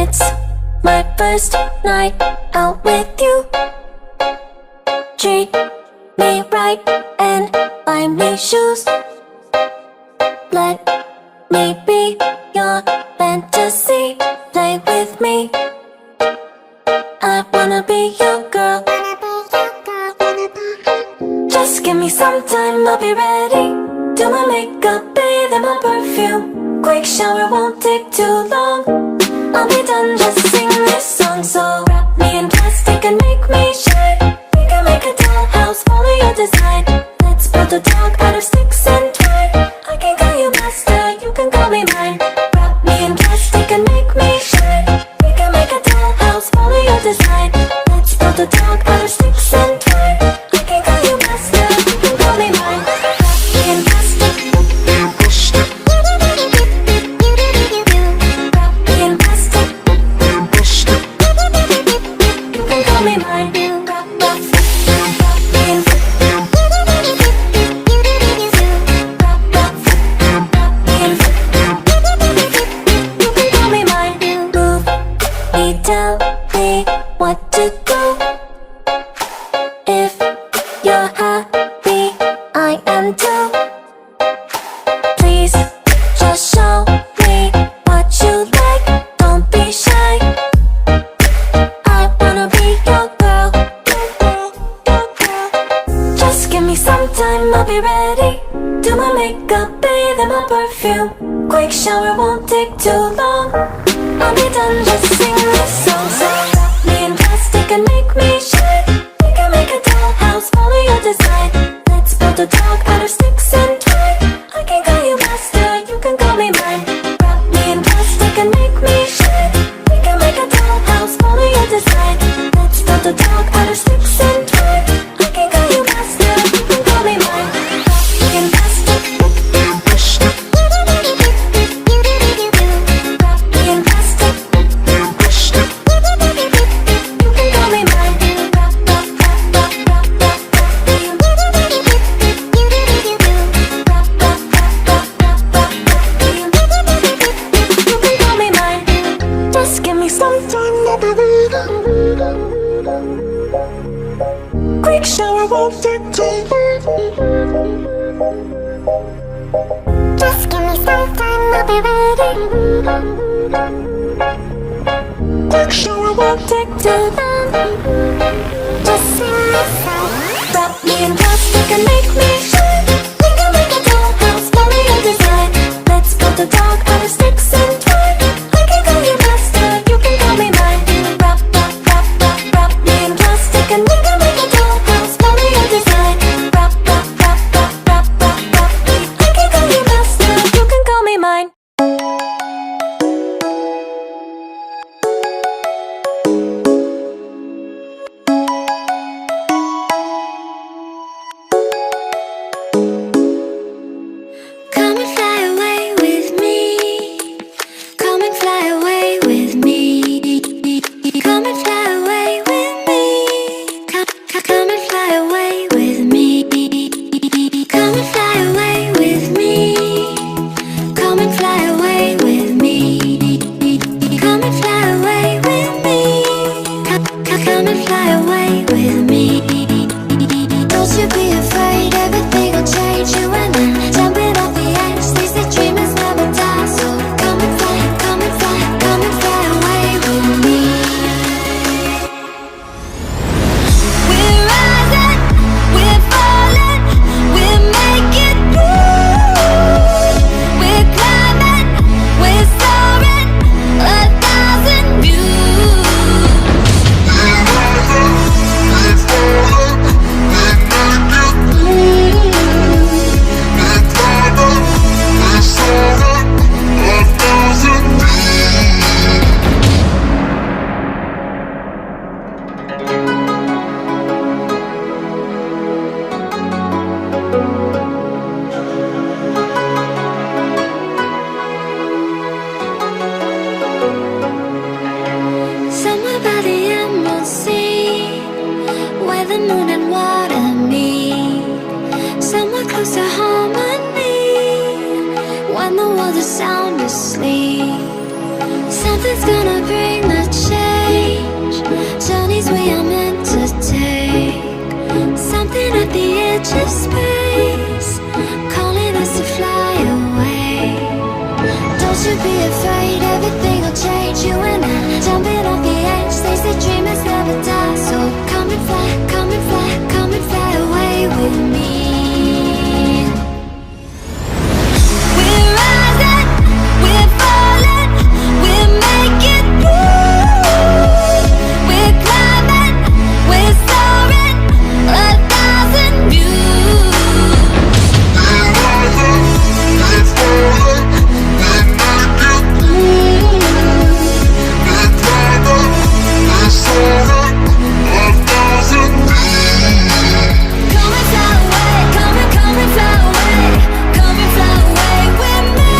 It's my first night out with you. Treat me right and buy me shoes. Let me be your fantasy. Play with me. I wanna be your girl. Just give me some time, I'll be ready. Do my makeup, bathe in my perfume. Quick shower won't take too long. I'll be done, just sing this song. So wrap me in plastic and make me shine. We can make a dollhouse, follow your design. Let's build a dog out of sticks and twine. I can call you master, you can call me mine. Wrap me in plastic and make me shine. We can make a dollhouse, follow your design. Let's build a dog out of sticks and twine. I can call you master, you can call me mine. Wrap me in plastic. Wrap me in plastic. You can call me mine. Wrap me in tell me what to do. If you're happy, I am too. Please just show me what you like. Don't be shy. I wanna be your girl. Just give me some time, I'll be ready. Do my makeup, bathe in my perfume. Quick shower won't take too long. I'll be done, just sing this song. So wrap me in plastic and make me shine. We can make a dollhouse, follow your design. Let's build a dog out of sticks and twine. I can call you master, you can call me mine. Wrap me in plastic and make me shine. We can make a dollhouse, follow your design. Let's build a dog out of sticks and twine. I can call you master, you can call me mine. Wrap me in plastic. Quick shower won't take too long. Just give me some time, I'll be ready. Quick shower won't take too long. Just sing this song. Wrap me in plastic and make me shine. We can make a dollhouse, follow your design. Let's build a dog out of sticks and twine. I can call you master, you can call me mine. Wrap me in plastic and we can make a dollhouse, follow your design. Wrap me. I can call you master, you can call me mine. Come and fly away with me. Come and fly away with me. Come and fly away with me. Come and fly away with me. Come and fly away with me. Come and fly away with me. Come and fly away with me. Come and fly away with me. Don't you be afraid, everything will change. You and I jumping off the edge. They say dreamers never die. So come and fly, come and fly, come and fly away with me. We're rising, we're falling, we're making through. We're climbing, we're soaring, 1,000 views. We're rising, we're falling, we're making through. We're climbing, we're soaring, 1,000 views. Somewhere by the emerald sea, where the moon and water meet. Somewhere close to harmony, when the world is sound asleep. Some Something's gonna bring the change. Journeys we are meant to take. Something at the edge of space, calling us to fly away. Don't you be afraid, everything will change. You and I, jumping off the edge. They say dreamers never die. So come and fly, come and fly, come and fly away with me. We're rising, we're falling, we're making through. We're climbing, we're soaring, 1,000 views. We're rising, we're falling, we're making through. We're climbing, we're soaring, 1,000 views. Come and fly away, come and fly away, come and fly away with me.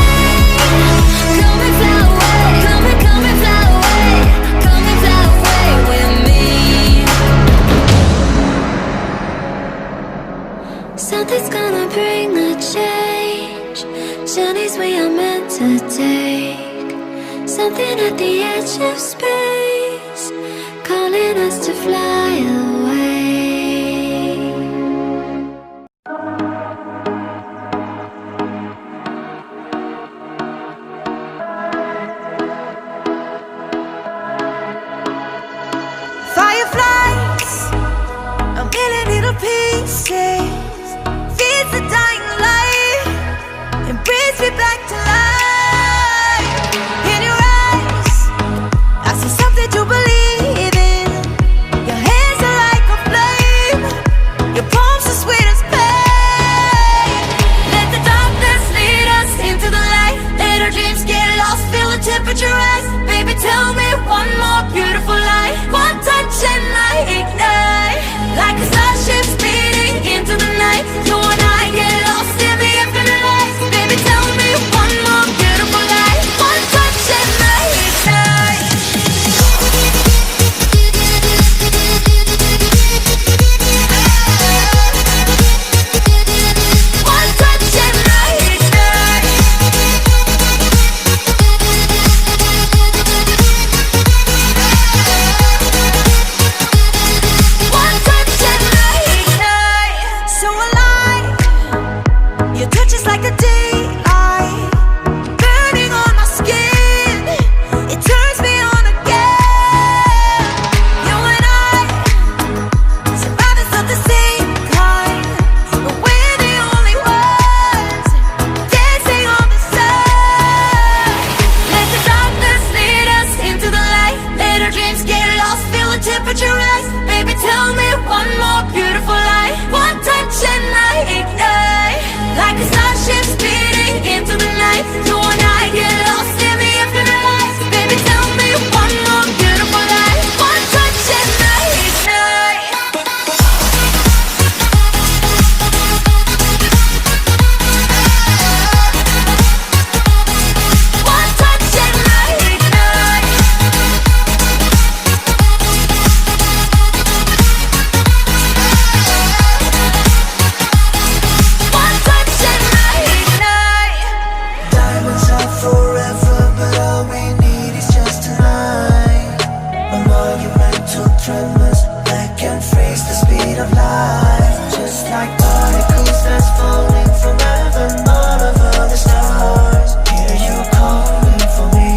Come and fly away, come and fly away, come and fly away with me. Something's gonna bring the change. Journeys we are meant to take. Something at the edge of space, calling us to fly away. Fireflies, a million little pieces, feeds the dying light and brings me back to life. In your eyes, I see something to believe in. Your hands are like a flame, your palms are sweet as pain. Let the darkness lead us into the light. Let our dreams get lost, feel the temperature rise. Baby, tell me one more beautiful lie. One touch and I ignite, like a starship speeding into the night. You and I get lost in the infinite light. Baby, tell me one more beautiful lie. One touch and I ignite. One touch and I ignite. One touch and I ignite. So alive, your touch is like a daylight, burning on my skin. It turns me on again. You and I, survivors of the same kind, but we're the only ones dancing on the sun. Let the darkness lead us into the light. Let our dreams get lost, feel the temperature rise. Baby, tell me one more beautiful lie. One touch and I ignite, like a starship speeding into the night. You and I get lost in the infinite light. Baby, tell me one more beautiful lie. One touch and I ignite. One touch and I ignite. One touch and I ignite. Diamonds are forever, but all we need is just tonight. A monumental tremors that can freeze the speed of light. Just like particles that's falling from heaven, all over the stars. Hear you calling for me,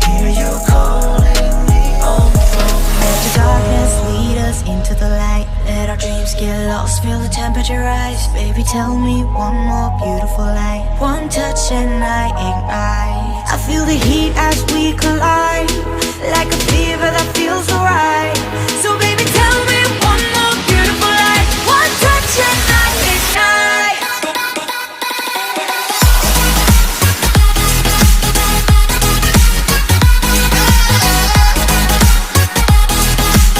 hear you calling me on the phone. Let the darkness lead us into the light. Let our dreams get lost, feel the temperature rise. Baby, tell me one more beautiful lie. One touch and I ignite. I feel the heat as we collide, like a fever that feels alright. So baby, tell me one more beautiful lie. One touch and I ignite.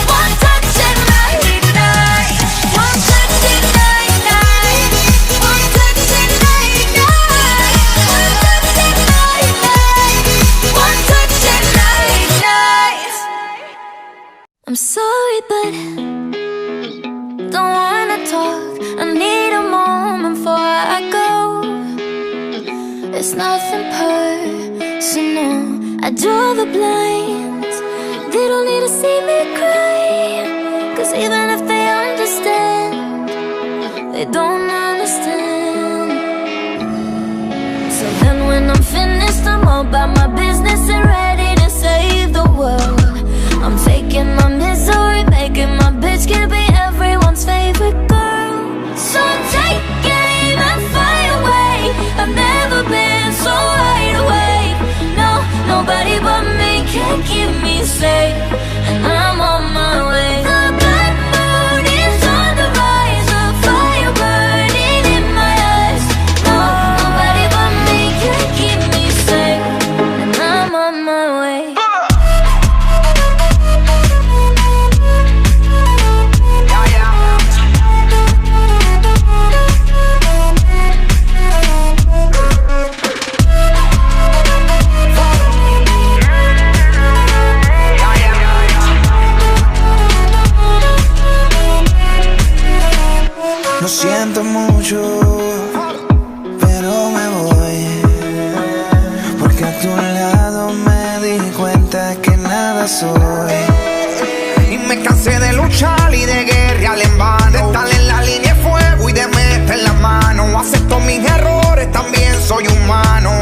One touch and I ignite. One touch and I ignite. One touch and I ignite. One touch and I ignite. One touch and I ignite. I'm sorry, but don't wanna talk. I need a moment before I go. It's nothing personal, I draw the blinds. They don't need to see me cry, 'cause even if they understand, they don't understand. So then when I'm finished, I'm all about my business and ready to save the world. I'm taking my misery, making my bitch can be everyone's favorite girl. So take aim and fly away. I've never been so wide awake. No, nobody but me can keep me safe, and I'm on my way. The black moon is on the rise, a fire burning in my eyes. No, nobody but me can keep me safe, and I'm on my way. Lo siento mucho, pero me voy, porque a tu lado me di cuenta que nada soy. Y me cansé de luchar y de guerrear en vano, de estar en la línea de fuego y de meter la mano. Acepto mis errores, también soy humano.